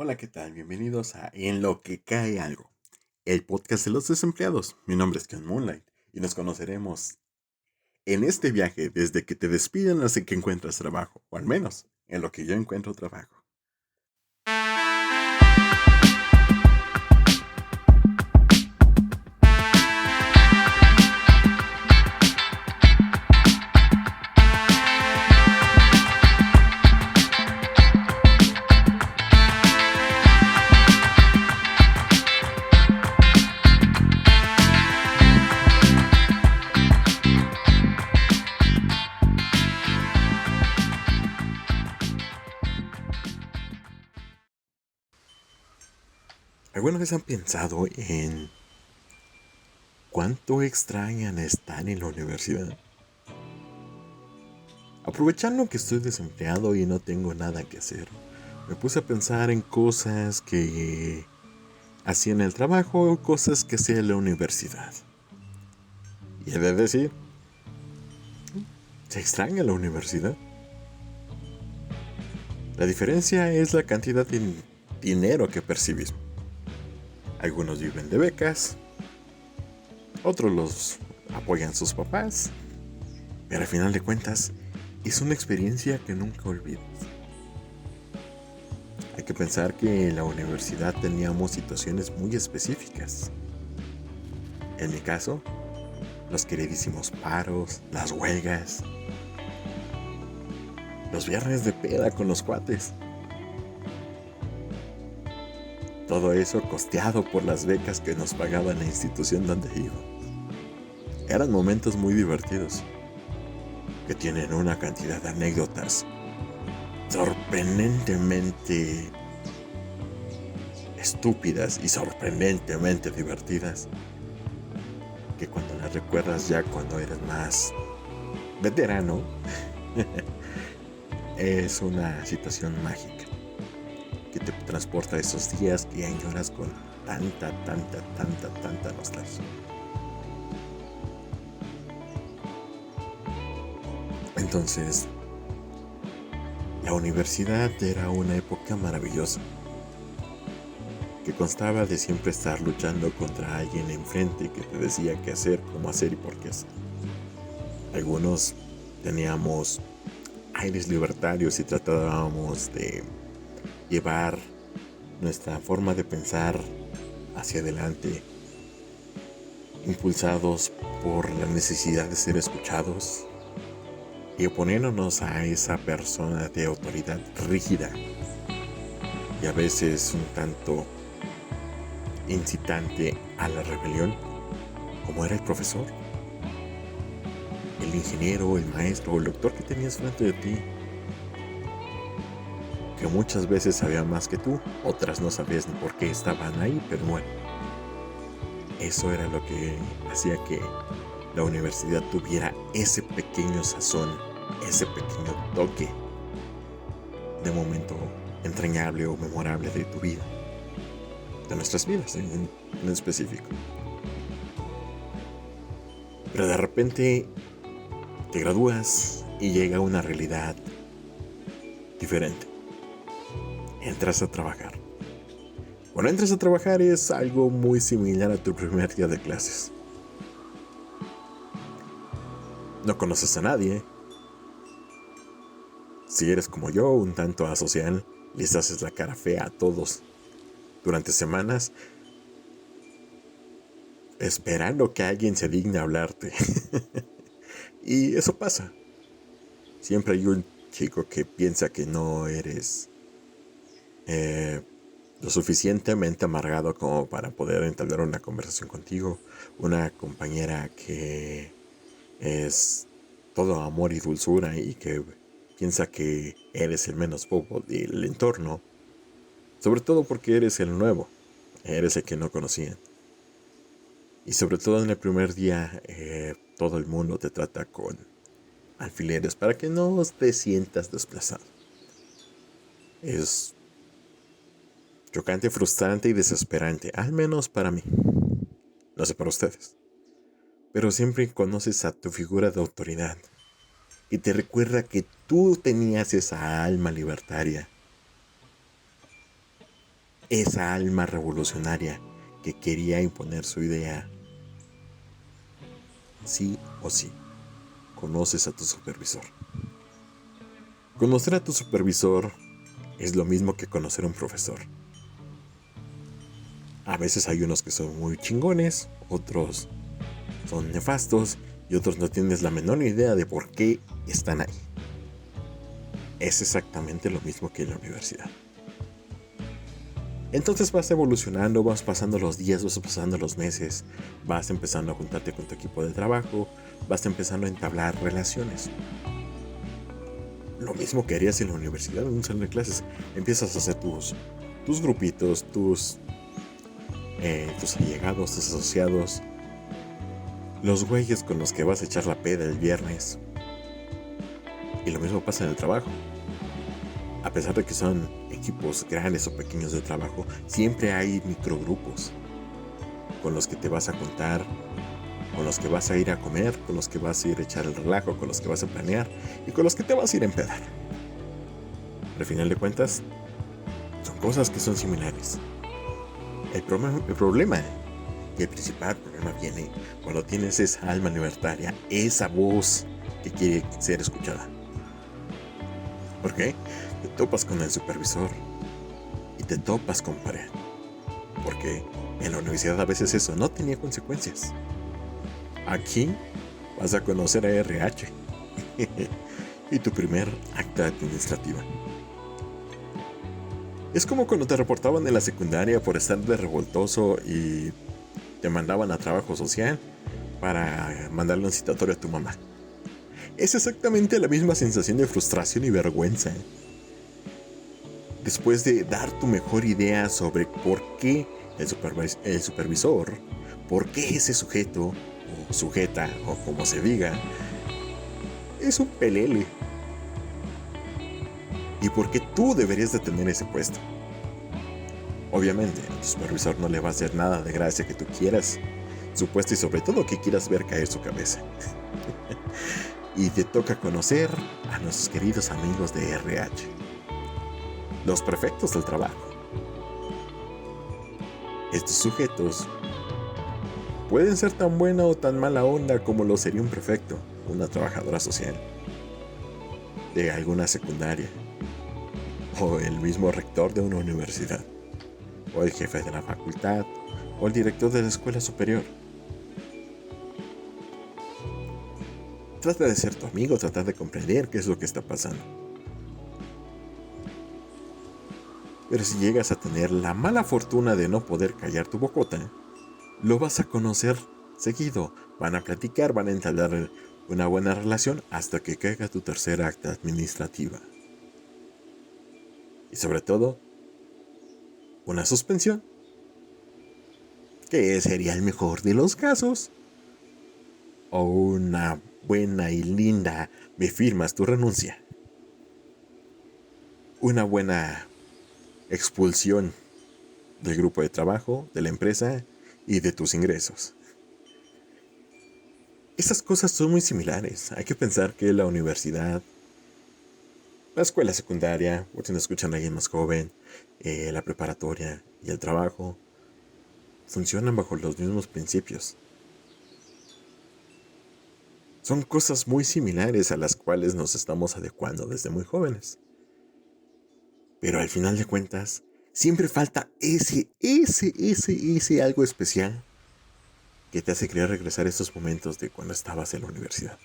Hola, ¿qué tal? Bienvenidos a En lo que cae algo, el podcast de los desempleados. Mi nombre es Ken Moonlight y nos conoceremos en este viaje desde que te despiden hasta que encuentras trabajo, o al menos en lo que yo encuentro trabajo. ¿Alguna vez han pensado en cuánto extrañan estar en la universidad? Aprovechando que estoy desempleado y no tengo nada que hacer, me puse a pensar en cosas que hacía en el trabajo o cosas que hacía en la universidad. Y he de decir, se extraña la universidad. La diferencia es la cantidad de dinero que percibís. Algunos viven de becas, otros los apoyan sus papás, pero al final de cuentas es una experiencia que nunca olvidas. Hay que pensar que en la universidad teníamos situaciones muy específicas. En mi caso, los queridísimos paros, las huelgas, los viernes de peda con los cuates. Todo eso costeado por las becas que nos pagaba la institución donde iba. Eran momentos muy divertidos, que tienen una cantidad de anécdotas sorprendentemente estúpidas y sorprendentemente divertidas, que cuando las recuerdas ya cuando eres más veterano, es una situación mágica, que te transporta a esos días que añoras con tanta nostalgia. Entonces, la universidad era una época maravillosa, que constaba de siempre estar luchando contra alguien enfrente que te decía qué hacer, cómo hacer y por qué hacer. Algunos teníamos aires libertarios y tratábamos de llevar nuestra forma de pensar hacia adelante, impulsados por la necesidad de ser escuchados y oponiéndonos a esa persona de autoridad rígida y a veces un tanto incitante a la rebelión, como era el profesor, el ingeniero, el maestro o el doctor que tenías frente de ti, que muchas veces sabían más que tú, otras no sabías ni por qué estaban ahí, pero bueno, eso era lo que hacía que la universidad tuviera ese pequeño sazón, ese pequeño toque de momento entrañable o memorable de tu vida, de nuestras vidas en específico. Pero de repente te gradúas y llega una realidad diferente. Entras a trabajar. Cuando entras a trabajar es algo muy similar a tu primer día de clases. No conoces a nadie. Si eres como yo, un tanto asocial, les haces la cara fea a todos durante semanas, esperando que alguien se digne a hablarte. Y eso pasa. Siempre hay un chico que piensa que no eres lo suficientemente amargado como para poder entablar una conversación contigo. Una compañera que es todo amor y dulzura y que piensa que eres el menos bobo del entorno. Sobre todo porque eres el nuevo, eres el que no conocían. Y sobre todo en el primer día, todo el mundo te trata con alfileres para que no te sientas desplazado. Es chocante, frustrante y desesperante, al menos para mí. No sé para ustedes. Pero siempre conoces a tu figura de autoridad y te recuerda que tú tenías esa alma libertaria. esa alma revolucionaria que quería imponer su idea. Sí o sí, conoces a tu supervisor. Conocer a tu supervisor es lo mismo que conocer a un profesor. A veces hay unos que son muy chingones, otros son nefastos y otros no tienes la menor idea de por qué están ahí. Es exactamente lo mismo que en la universidad. Entonces vas evolucionando, vas pasando los días, vas pasando los meses, vas empezando a juntarte con tu equipo de trabajo, vas empezando a entablar relaciones. Lo mismo que harías en la universidad, en un salón de clases. Empiezas a hacer tus grupitos, tus allegados, tus asociados, los güeyes con los que vas a echar la peda el viernes. Y lo mismo pasa en el trabajo. A pesar de que son equipos grandes o pequeños de trabajo, siempre hay microgrupos con los que te vas a juntar, con los que vas a ir a comer, con los que vas a ir a echar el relajo, con los que vas a planear y con los que te vas a ir a empedar. Al final de cuentas, son cosas que son similares. El problema y el principal problema viene cuando tienes esa alma libertaria, esa voz que quiere ser escuchada. ¿Por qué? Te topas con el supervisor y te topas con pared. Porque en la universidad a veces eso no tenía consecuencias. Aquí vas a conocer a RH y tu primer acta administrativa. Es como cuando te reportaban en la secundaria por estar de revoltoso y te mandaban a trabajo social para mandarle un citatorio a tu mamá. Es exactamente la misma sensación de frustración y vergüenza. Después de dar tu mejor idea sobre por qué el supervisor, por qué ese sujeto o sujeta o como se diga, es un pelele. Y por qué tú deberías de tener ese puesto. Obviamente, a tu supervisor no le va a hacer nada de gracia que tú quieras su puesto y sobre todo que quieras ver caer su cabeza. Y te toca conocer a nuestros queridos amigos de RH, los prefectos del trabajo. Estos sujetos pueden ser tan buena o tan mala onda como lo sería un prefecto, una trabajadora social de alguna secundaria, o el mismo rector de una universidad, o el jefe de la facultad, o el director de la escuela superior. Trata de ser tu amigo, trata de comprender qué es lo que está pasando. Pero si llegas a tener la mala fortuna de no poder callar tu bocota, lo vas a conocer seguido. Van a platicar, van a entablar una buena relación hasta que caiga tu tercera acta administrativa. Y sobre todo, una suspensión, que sería el mejor de los casos. O una buena y linda, me firmas tu renuncia. Una buena expulsión del grupo de trabajo, de la empresa y de tus ingresos. Esas cosas son muy similares. Hay que pensar que la universidad, la escuela secundaria, por si no escuchan a alguien más joven, la preparatoria y el trabajo, funcionan bajo los mismos principios. Son cosas muy similares a las cuales nos estamos adecuando desde muy jóvenes. Pero al final de cuentas, siempre falta ese algo especial que te hace querer regresar a esos momentos de cuando estabas en la universidad.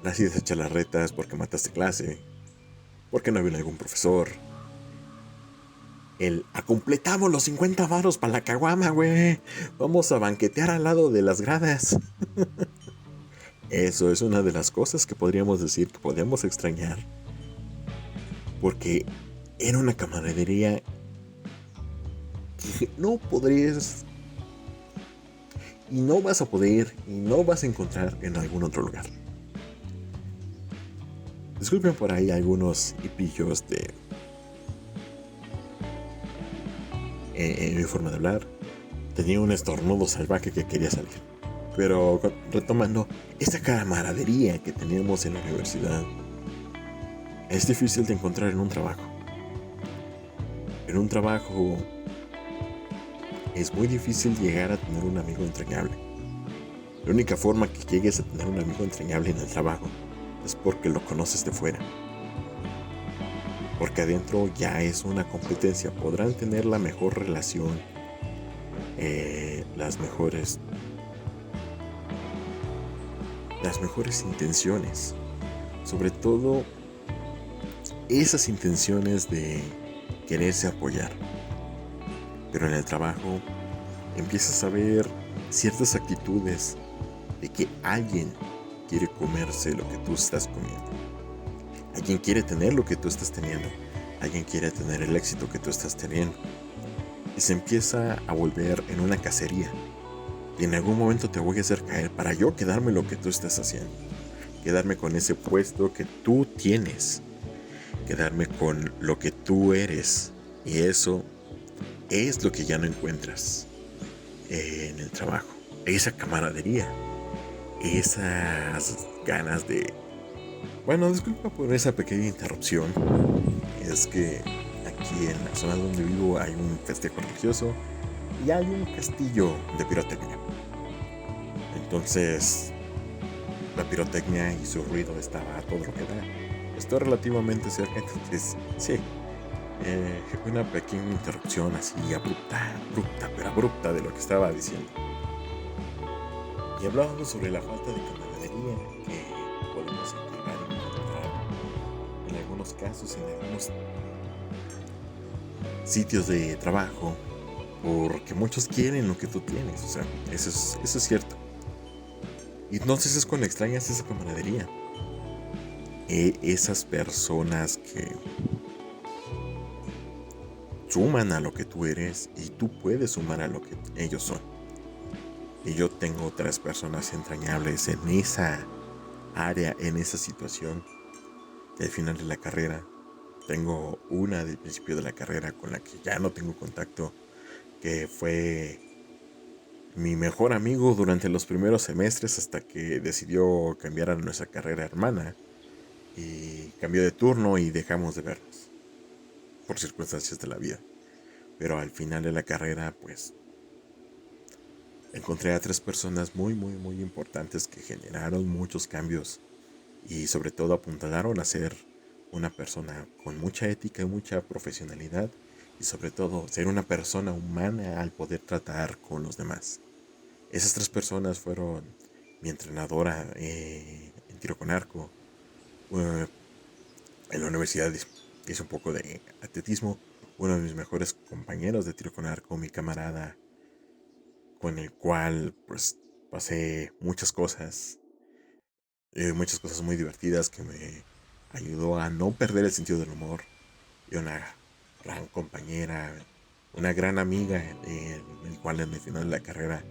Las idas a echar las retas porque mataste clase, porque no vino algún profesor. Completamos los 50 varos para la caguama, güey. Vamos a banquetear al lado de las gradas. Eso es una de las cosas que podríamos decir que podemos extrañar. Porque era una camaradería que no podrías y no vas a poder y no vas a encontrar en algún otro lugar. Disculpen por ahí algunos hipillos de en mi forma de hablar. Tenía un estornudo salvaje que quería salir. Pero retomando, esta camaradería que teníamos en la universidad es difícil de encontrar en un trabajo. En un trabajo es muy difícil llegar a tener un amigo entrañable. La única forma que llegues a tener un amigo entrañable en el trabajo es porque lo conoces de fuera. Porque adentro ya es una competencia. Podrán tener la mejor relación, las mejores intenciones. Sobre todo esas intenciones de quererse apoyar. Pero en el trabajo empiezas a ver ciertas actitudes de que alguien quiere comerse lo que tú estás comiendo. Alguien quiere tener lo que tú estás teniendo. Alguien quiere tener el éxito que tú estás teniendo. Y se empieza a volver en una cacería. Y en algún momento te voy a hacer caer para yo quedarme lo que tú estás haciendo. Quedarme con ese puesto que tú tienes. Quedarme con lo que tú eres. Y eso es lo que ya no encuentras en el trabajo. Esa camaradería. Esas ganas de... Bueno, disculpa por esa pequeña interrupción. Es que aquí en la zona donde vivo hay un festejo religioso y hay un castillo de pirotecnia. Entonces, la pirotecnia y su ruido estaba a todo lo que da. Estoy relativamente cerca, entonces sí. Una pequeña interrupción así abrupta de lo que estaba diciendo. Y hablábamos sobre la falta de camaradería que podemos llegar a encontrar en algunos casos, en algunos sitios de trabajo, porque muchos quieren lo que tú tienes. O sea, eso es cierto. Y entonces es cuando extrañas esa camaradería. Esas personas que suman a lo que tú eres y tú puedes sumar a lo que ellos son. Y yo tengo otras personas entrañables en esa área, en esa situación. Al final de la carrera, tengo una del principio de la carrera con la que ya no tengo contacto, que fue mi mejor amigo durante los primeros semestres hasta que decidió cambiar a nuestra carrera hermana y cambió de turno y dejamos de vernos por circunstancias de la vida. Pero al final de la carrera, pues, encontré a 3 personas muy importantes que generaron muchos cambios y sobre todo apuntalaron a ser una persona con mucha ética y mucha profesionalidad y sobre todo ser una persona humana al poder tratar con los demás. Esas 3 personas fueron mi entrenadora en tiro con arco, en la universidad hice un poco de atletismo, uno de mis mejores compañeros de tiro con arco, mi camarada con el cual pues pasé muchas cosas muy divertidas que me ayudó a no perder el sentido del humor, y una gran compañera, una gran amiga en el cual en el final de la carrera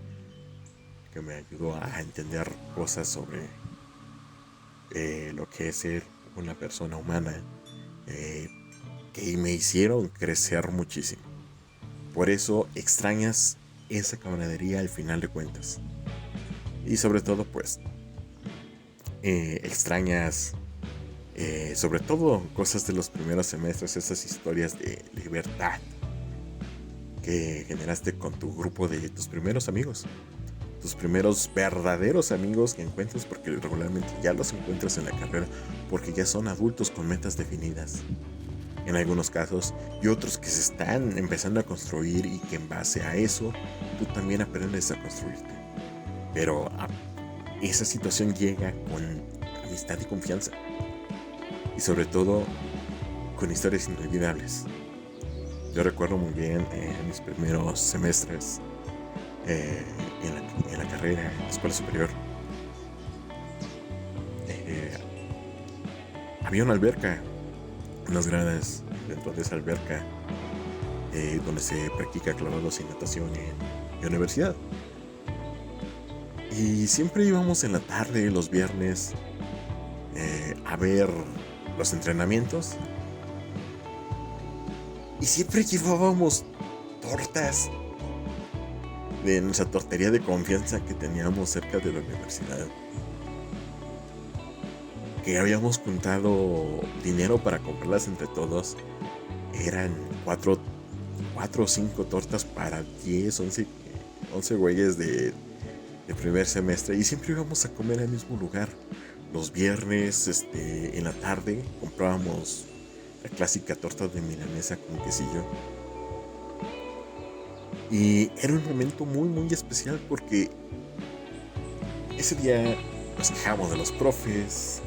que me ayudó a entender cosas sobre lo que es ser una persona humana, que me hicieron crecer muchísimo. Por eso extrañas esa camaradería al final de cuentas. Y sobre todo pues extrañas sobre todo cosas de los primeros semestres, esas historias de libertad que generaste con tu grupo de tus primeros amigos, tus primeros verdaderos amigos que encuentras, porque regularmente ya los encuentras en la carrera porque ya son adultos con metas definidas en algunos casos, y otros que se están empezando a construir y que en base a eso tú también aprendes a construirte. Pero esa situación llega con amistad y confianza, y sobre todo con historias inolvidables. Yo recuerdo muy bien en mis primeros semestres en la carrera, en la escuela superior, había una alberca, unas gradas dentro de esa alberca donde se practica clavados y natación en la universidad. Y siempre íbamos en la tarde, los viernes, a ver los entrenamientos. Y siempre llevábamos tortas de nuestra tortería de confianza que teníamos cerca de la universidad. Que habíamos juntado dinero para comprarlas entre todos. Eran 4 o 5 tortas para 10, 11 güeyes de primer semestre, y siempre íbamos a comer al mismo lugar. Los viernes, en la tarde, comprábamos la clásica torta de milanesa con quesillo. Y era un momento muy, muy especial porque ese día nos quejamos de los profes,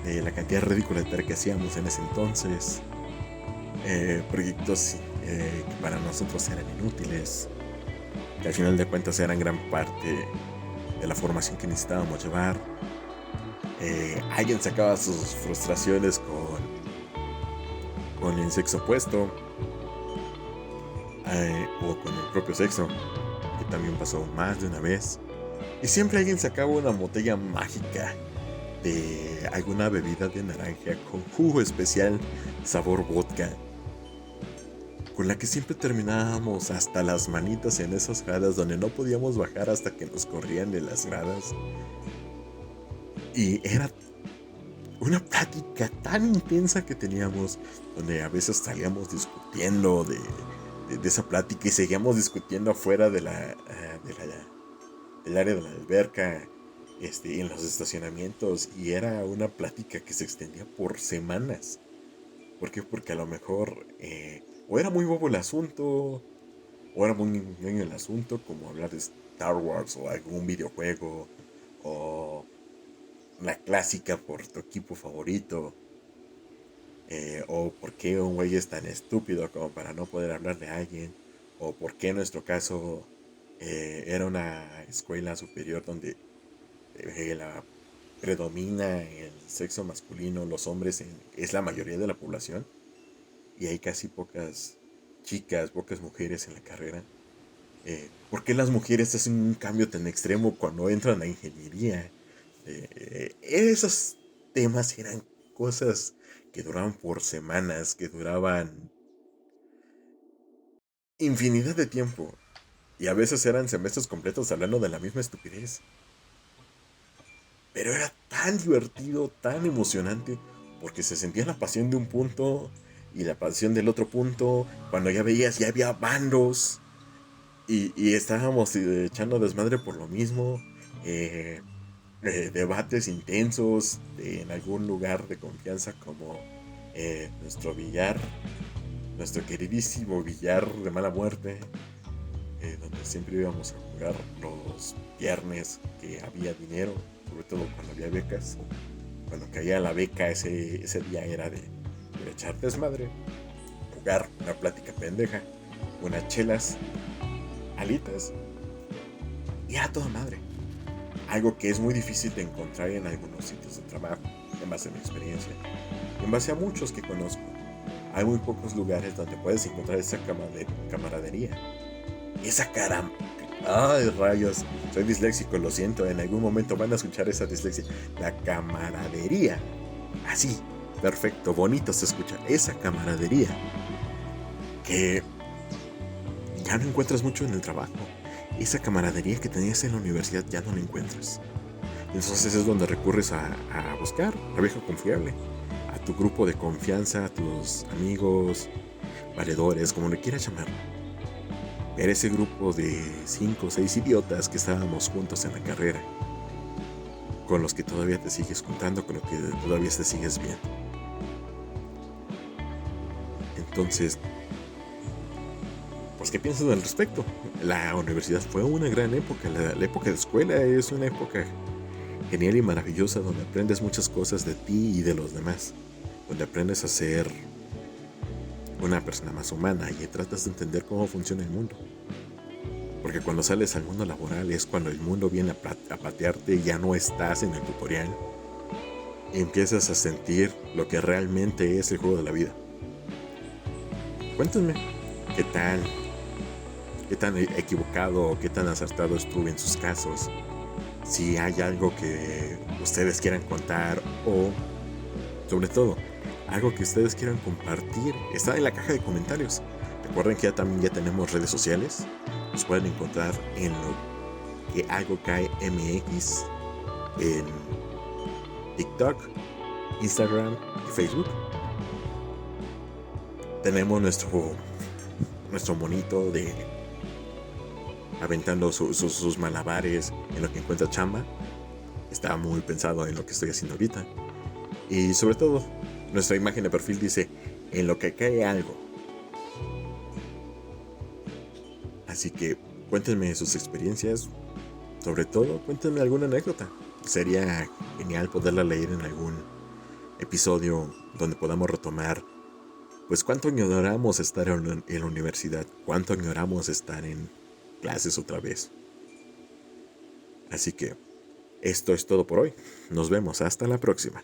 de la cantidad ridícula de tarea que hacíamos en ese entonces, proyectos que para nosotros eran inútiles, que al final de cuentas eran gran parte de la formación que necesitábamos llevar. Alguien sacaba sus frustraciones con el sexo opuesto, o con el propio sexo, que también pasó más de una vez. Y siempre alguien sacaba una botella mágica de alguna bebida de naranja con jugo especial sabor vodka, con la que siempre terminábamos hasta las manitas en esas gradas donde no podíamos bajar hasta que nos corrían de las gradas. Y era una plática tan intensa que teníamos, donde a veces salíamos discutiendo de esa plática y seguíamos discutiendo afuera del área de la alberca, en los estacionamientos, y era una plática que se extendía por semanas. ¿Por qué? Porque a lo mejor o era muy bobo el asunto, o era muy ñoño el asunto, como hablar de Star Wars o algún videojuego, o la clásica por tu equipo favorito, o por qué un güey es tan estúpido como para no poder hablarle a alguien, o por qué en nuestro caso era una escuela superior donde la predomina el sexo masculino, los hombres es la mayoría de la población, y hay casi pocas chicas, pocas mujeres en la carrera. ¿Por qué las mujeres hacen un cambio tan extremo cuando entran a ingeniería? Esos temas eran cosas que duraban por semanas, que duraban infinidad de tiempo, y a veces eran semestres completos hablando de la misma estupidez. Pero era tan divertido, tan emocionante, porque se sentía la pasión de un punto y la pasión del otro punto. Cuando ya veías, ya había bandos, y estábamos echando desmadre por lo mismo. Eh, Debates intensos en algún lugar de confianza, como nuestro billar, nuestro queridísimo billar de mala muerte, donde siempre íbamos a jugar los viernes que había dinero, sobre todo cuando había becas. Cuando caía la beca, ese día era de echar desmadre, jugar una plática pendeja, unas chelas, alitas, y a toda madre. Algo que es muy difícil de encontrar en algunos sitios de trabajo, en base a mi experiencia, en base a muchos que conozco. Hay muy pocos lugares donde puedes encontrar esa camaradería. Esa cara... ¡Ay, rayos! Soy disléxico, lo siento. En algún momento van a escuchar esa dislexia. La camaradería. Así, perfecto, bonito se escucha. Esa camaradería que ya no encuentras mucho en el trabajo. Esa camaradería que tenías en la universidad ya no la encuentras. Entonces es donde recurres a buscar a viejo confiable, a tu grupo de confianza, a tus amigos, valedores, como le quieras llamar. Era ese grupo de 5 o 6 idiotas que estábamos juntos en la carrera, con los que todavía te sigues juntando, con los que todavía te sigues viendo. Entonces, pues, ¿qué piensas al respecto? La universidad fue una gran época. La época de escuela es una época genial y maravillosa, donde aprendes muchas cosas de ti y de los demás, donde aprendes a ser una persona más humana y tratas de entender cómo funciona el mundo. Porque cuando sales al mundo laboral es cuando el mundo viene a patearte y ya no estás en el tutorial. Y empiezas a sentir lo que realmente es el juego de la vida. Cuéntenme, ¿qué tan equivocado o qué tan acertado estuve en sus casos? Si hay algo que ustedes quieran contar, o sobre todo, algo que ustedes quieran compartir, está en la caja de comentarios. Recuerden que ya tenemos redes sociales. Nos pueden encontrar en lo que algo cae MX, en TikTok, Instagram y Facebook. Tenemos nuestro monito de aventando sus malabares en lo que encuentra chamba. Está muy pensado en lo que estoy haciendo ahorita. Y sobre todo, nuestra imagen de perfil dice, en lo que cae algo. Así que cuéntenme sus experiencias. Sobre todo, cuéntenme alguna anécdota. Sería genial poderla leer en algún episodio donde podamos retomar, pues cuánto añoramos estar en la universidad, cuánto añoramos estar en clases otra vez. Así que esto es todo por hoy. Nos vemos hasta la próxima.